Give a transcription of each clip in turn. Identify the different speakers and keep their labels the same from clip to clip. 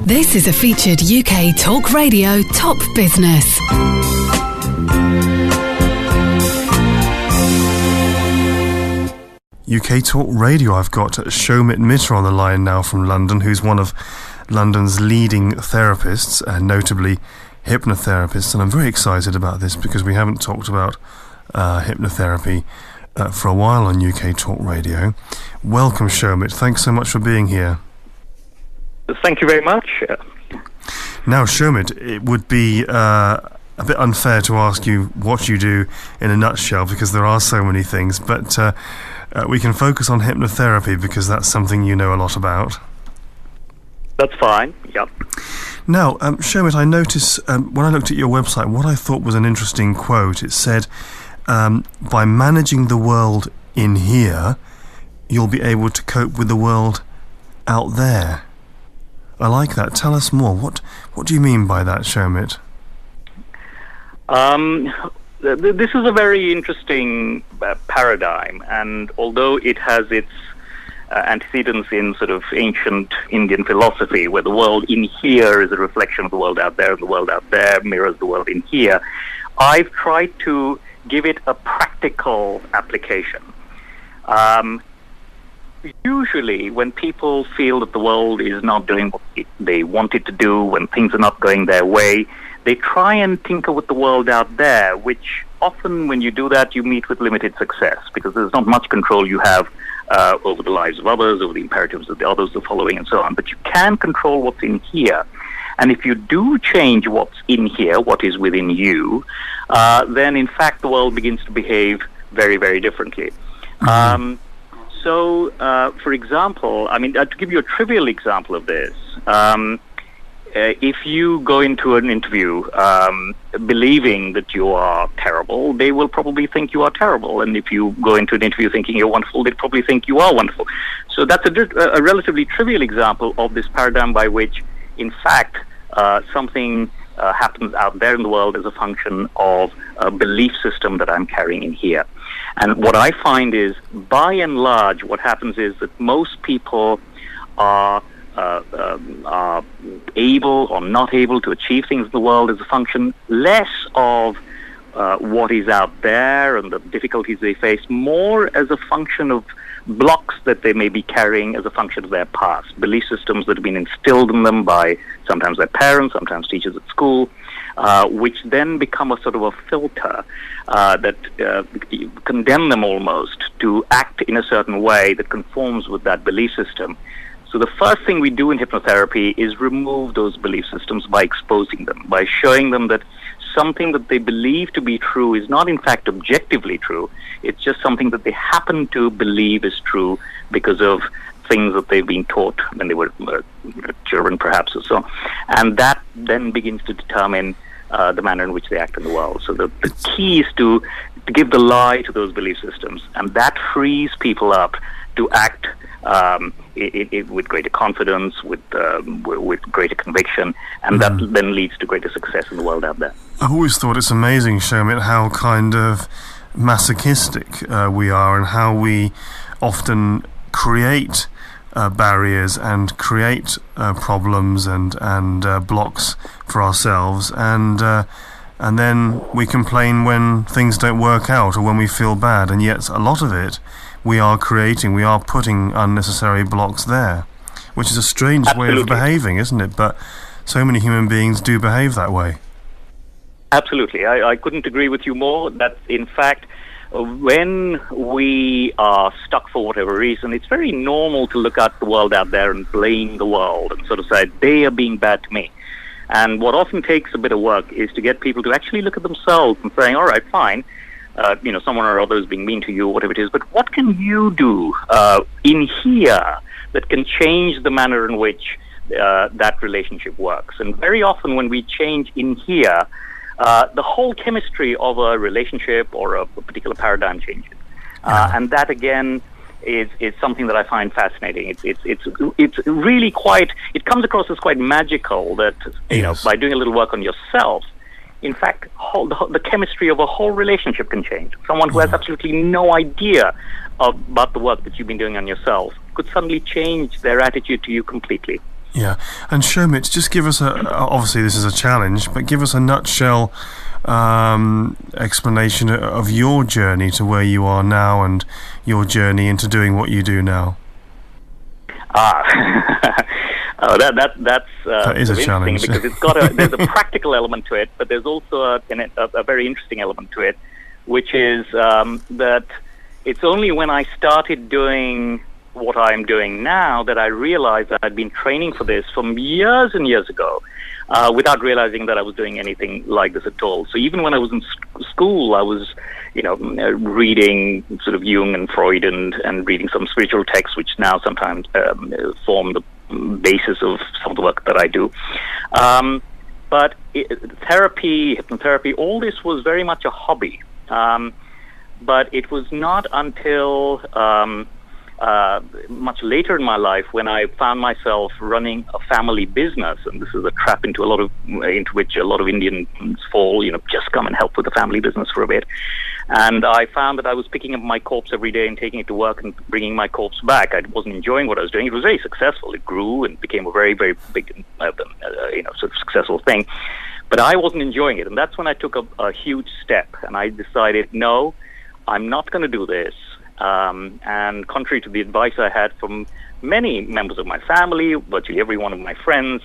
Speaker 1: This is a featured UK Talk Radio Top Business.
Speaker 2: UK Talk Radio. I've got Shomit Mitra on the line now from London, who's one of London's leading therapists, notably hypnotherapists. And I'm very excited about this because we haven't talked about hypnotherapy for a while on UK Talk Radio. Welcome, Shomit. Thanks so much for being here.
Speaker 3: Thank you very much.
Speaker 2: Now, Shomit, it would be a bit unfair to ask you what you do in a nutshell because there are so many things, but we can focus on hypnotherapy because that's something you know a lot about.
Speaker 3: That's fine, yep.
Speaker 2: Now, Shomit, I noticed when I looked at your website, what I thought was an interesting quote. It said, by managing the world in here, you'll be able to cope with the world out there. I like that. Tell us more. What do you mean by that, Shomit?
Speaker 3: This is a very interesting paradigm, and although it has its antecedents in sort of ancient Indian philosophy, where the world in here is a reflection of the world out there, and the world out there mirrors the world in here, I've tried to give it a practical application. Usually, when people feel that the world is not doing what they want it to do, when things are not going their way, they try and tinker with the world out there, which often when you do that, you meet with limited success because there's not much control you have over the lives of others, over the imperatives of the others are following, and so on. But you can control what's in here. And if you do change what's in here, what is within you, then in fact the world begins to behave very, very differently. So, for example, to give you a trivial example of this, if you go into an interview believing that you are terrible, they will probably think you are terrible. And if you go into an interview thinking you're wonderful, they'd probably think you are wonderful. So that's a relatively trivial example of this paradigm by which, in fact, something happens out there in the world as a function of a belief system that I'm carrying in here. And what I find is, by and large, what happens is that most people are able or not able to achieve things in the world as a function less of what is out there and the difficulties they face, more as a function of blocks that they may be carrying as a function of their past, belief systems that have been instilled in them by sometimes their parents, sometimes teachers at school, which then become a sort of a filter that condemn them almost to act in a certain way that conforms with that belief system. So the first thing we do in hypnotherapy is remove those belief systems by exposing them, by showing them that something that they believe to be true is not in fact objectively true. It's just something that they happen to believe is true because of things that they've been taught when they were children, perhaps, or so. And that then begins to determine the manner in which they act in the world. So the key is to give the lie to those belief systems, and that frees people up to act with greater confidence, with greater conviction, and that then leads to greater success in the world out there.
Speaker 2: I've always thought it's amazing, Shomit, how kind of masochistic we are and how we often create barriers and create problems and blocks for ourselves, and then we complain when things don't work out or when we feel bad, and yet a lot of it we are putting unnecessary blocks there, which is a strange way of behaving, isn't it? But so many human beings do behave that way.
Speaker 3: Absolutely. I couldn't agree with you more. That, in fact, when we are stuck for whatever reason, it's very normal to look at the world out there and blame the world and sort of say, they are being bad to me. And what often takes a bit of work is to get people to actually look at themselves and saying, all right, fine, someone or other is being mean to you, whatever it is, but what can you do in here that can change the manner in which that relationship works? And very often when we change in here, the whole chemistry of a relationship or a particular paradigm changes. And that, again, is something that I find fascinating. It's really quite, it comes across as quite magical that, by doing a little work on yourself, in fact, the chemistry of a whole relationship can change. Someone who has absolutely no idea about the work that you've been doing on yourself could suddenly change their attitude to you completely.
Speaker 2: Yeah, and Shomit, just give us obviously this is a challenge, but give us a nutshell explanation of your journey to where you are now and your journey into doing what you do now.
Speaker 3: That is
Speaker 2: a challenge
Speaker 3: because there's a practical element to it, but there's also a very interesting element to it, which is that it's only when I started doing what I'm doing now that I realized that I'd been training for this from years and years ago, without realizing that I was doing anything like this at all. So even when I was in school, I was, reading sort of Jung and Freud and reading some spiritual texts, which now sometimes form the basis of some of the work that I do. But therapy, hypnotherapy, all this was very much a hobby. But it was not until much later in my life when I found myself running a family business, and this is a trap into which a lot of Indians fall. Just come and help with the family business for a bit. And I found that I was picking up my corpse every day and taking it to work and bringing my corpse back. I wasn't enjoying what I was doing. It was very successful. It grew and became a very, very big, sort of successful thing. But I wasn't enjoying it, and that's when I took a huge step. And I decided, no, I'm not going to do this. And contrary to the advice I had from many members of my family, virtually every one of my friends,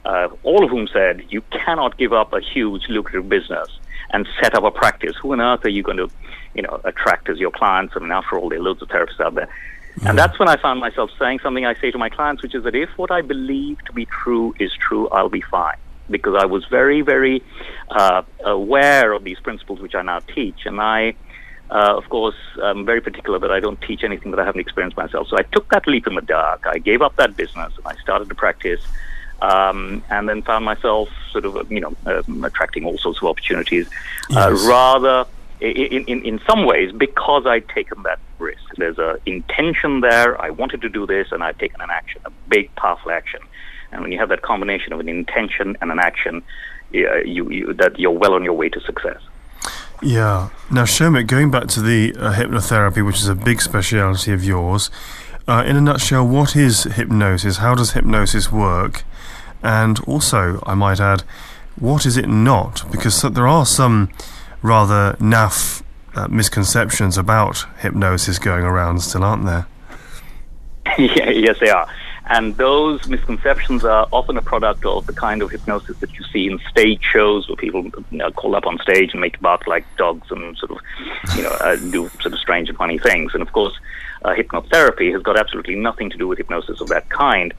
Speaker 3: all of whom said, you cannot give up a huge lucrative business and set up a practice. Who on earth are you going to, attract as your clients? I mean, after all, there are loads of therapists out there. Yeah. And that's when I found myself saying something I say to my clients, which is that if what I believe to be true is true, I'll be fine. Because I was very, very aware of these principles which I now teach. And I, of course, I'm very particular that I don't teach anything that I haven't experienced myself. So I took that leap in the dark. I gave up that business and I started to practice, and then found myself sort of, attracting all sorts of opportunities, rather in some ways because I'd taken that risk. There's an intention there. I wanted to do this, and I've taken an action, a big, powerful action. And when you have that combination of an intention and an action, you're well on your way to success.
Speaker 2: Yeah. Now, Shomit, going back to the hypnotherapy, which is a big speciality of yours, in a nutshell, what is hypnosis? How does hypnosis work? And also, I might add, what is it not? Because there are some rather naff misconceptions about hypnosis going around still, aren't there?
Speaker 3: Yes, they are. And those misconceptions are often a product of the kind of hypnosis that you see in stage shows where people call up on stage and make bark like dogs and sort of, do sort of strange and funny things. And of course, hypnotherapy has got absolutely nothing to do with hypnosis of that kind.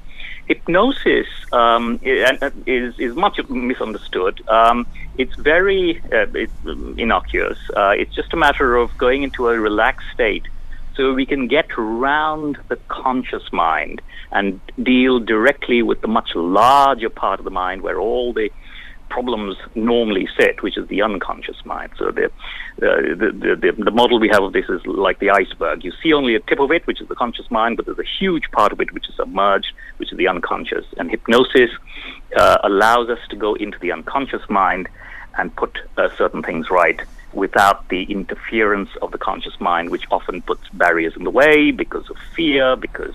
Speaker 3: Hypnosis is much misunderstood. It's very innocuous. It's just a matter of going into a relaxed state so we can get around the conscious mind and deal directly with the much larger part of the mind where all the problems normally sit, which is the unconscious mind. So the model we have of this is like the iceberg. You see only a tip of it, which is the conscious mind, but there's a huge part of it which is submerged, which is the unconscious. And hypnosis allows us to go into the unconscious mind and put certain things right without the interference of the conscious mind, which often puts barriers in the way because of fear, because,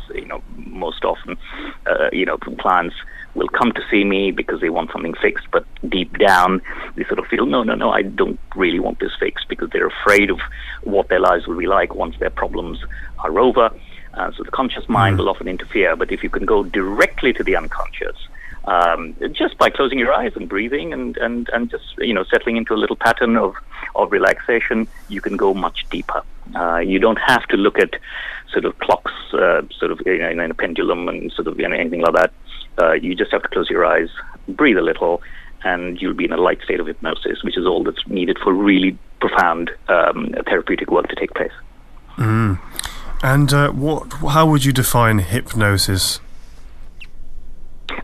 Speaker 3: most often, clients will come to see me because they want something fixed, but deep down they sort of feel, no, I don't really want this fixed, because they're afraid of what their lives will be like once their problems are over. So the conscious mind will often interfere, but if you can go directly to the unconscious, just by closing your eyes and breathing and just settling into a little pattern of relaxation, you can go much deeper. You don't have to look at sort of clocks, in a pendulum and sort of anything like that. You just have to close your eyes, breathe a little, and you'll be in a light state of hypnosis, which is all that's needed for really profound therapeutic work to take place.
Speaker 2: Mm. And how would you define hypnosis?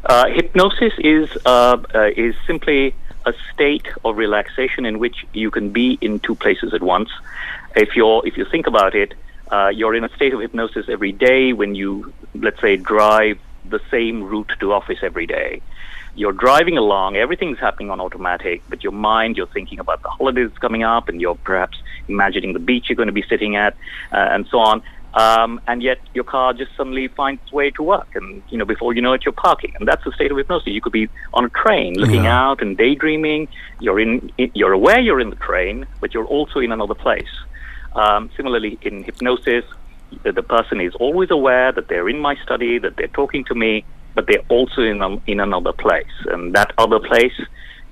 Speaker 3: Hypnosis is simply a state of relaxation in which you can be in two places at once. If you think about it, you're in a state of hypnosis every day when you, let's say, drive the same route to office every day. You're driving along, everything's happening on automatic, but your mind, you're thinking about the holidays coming up, and you're perhaps imagining the beach you're going to be sitting at, and so on. and yet your car just suddenly finds its way to work, and before you know it, you're parking, and that's the state of hypnosis. You could be on a train, looking out and daydreaming. You're aware you're in the train, but you're also in another place. Similarly, in hypnosis, the person is always aware that they're in my study, that they're talking to me, but they're also in another place, and that other place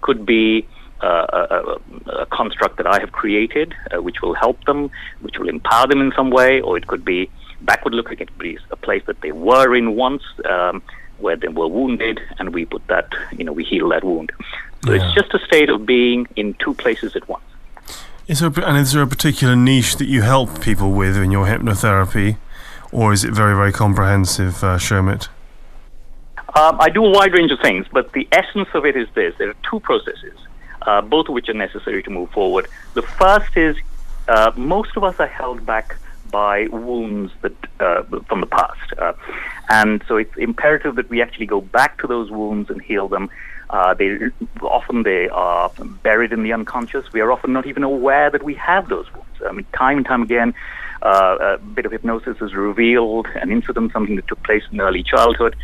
Speaker 3: could be a construct that I have created, which will help them, which will empower them in some way, or it could be backward looking. It could be a place that they were in once, where they were wounded, and we put that, we heal that wound. So it's just a state of being in two places at once.
Speaker 2: Is there a particular niche that you help people with in your hypnotherapy, or is it very, very comprehensive, Shomit?
Speaker 3: I do a wide range of things, but the essence of it is this. There are two processes, both of which are necessary to move forward. The first is most of us are held back by wounds that from the past. And so it's imperative that we actually go back to those wounds and heal them. They are buried in the unconscious. We are often not even aware that we have those wounds. I mean, time and time again, a bit of hypnosis has revealed an incident, something that took place in early childhood,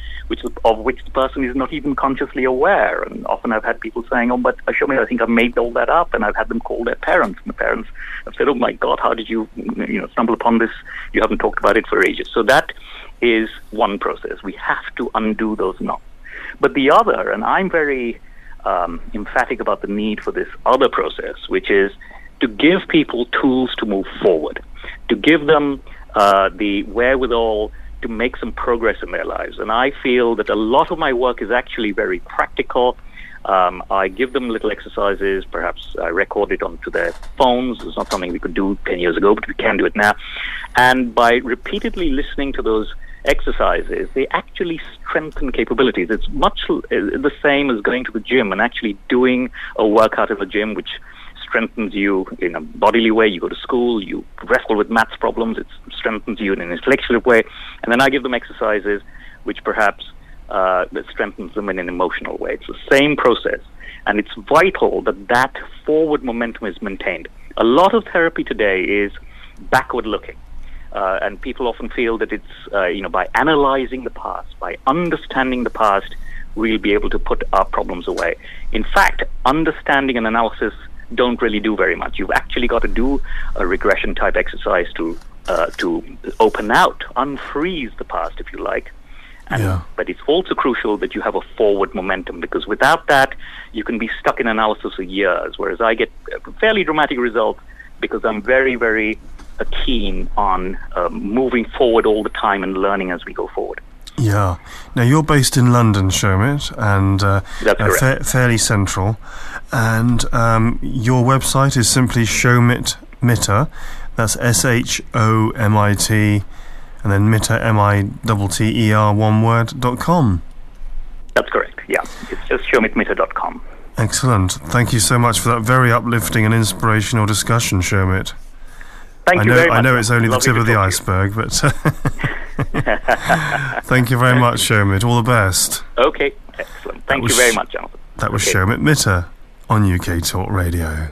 Speaker 3: of which the person is not even consciously aware. And often I've had people saying, "Oh, but Shomit, I think I made all that up," and I've had them call their parents, and the parents have said, "Oh my God, how did you, stumble upon this? You haven't talked about it for ages." So that is one process. We have to undo those knots. But the other, and I'm very emphatic about the need for this other process, which is to give people tools to move forward, to give them the wherewithal to make some progress in their lives. And I feel that a lot of my work is actually very practical. I give them little exercises. Perhaps I record it onto their phones. It's not something we could do 10 years ago, but we can do it now. And by repeatedly listening to those exercises, they actually strengthen capabilities. It's much the same as going to the gym and actually doing a workout in the gym, which strengthens you in a bodily way. You go to school, you wrestle with maths problems, it strengthens you in an intellectual way. And then I give them exercises which perhaps that strengthens them in an emotional way. It's the same process. And it's vital that forward momentum is maintained. A lot of therapy today is backward looking. And people often feel that it's, by analyzing the past, by understanding the past, we'll be able to put our problems away. In fact, understanding and analysis don't really do very much. You've actually got to do a regression type exercise to open out, unfreeze the past, if you like. But it's also crucial that you have a forward momentum, because without that, you can be stuck in analysis for years, whereas I get fairly dramatic results because I'm very, very keen on moving forward all the time and learning as we go forward.
Speaker 2: Yeah. Now, you're based in London, Shomit, and fairly central. And your website is simply Shomit Mitter. That's SHOMIT, and then Mitter, MITTER, one word.com.
Speaker 3: That's correct, yeah. It's just ShomitMitter.com.
Speaker 2: Excellent. Thank you so much for that very uplifting and inspirational discussion, Shomit.
Speaker 3: Thank you very much.
Speaker 2: I know it's only the tip of the iceberg, but thank you very much, Shomit. All the best.
Speaker 3: Okay, excellent. Thank you very much, Jonathan.
Speaker 2: That was Shomit Mitter on UK Talk Radio.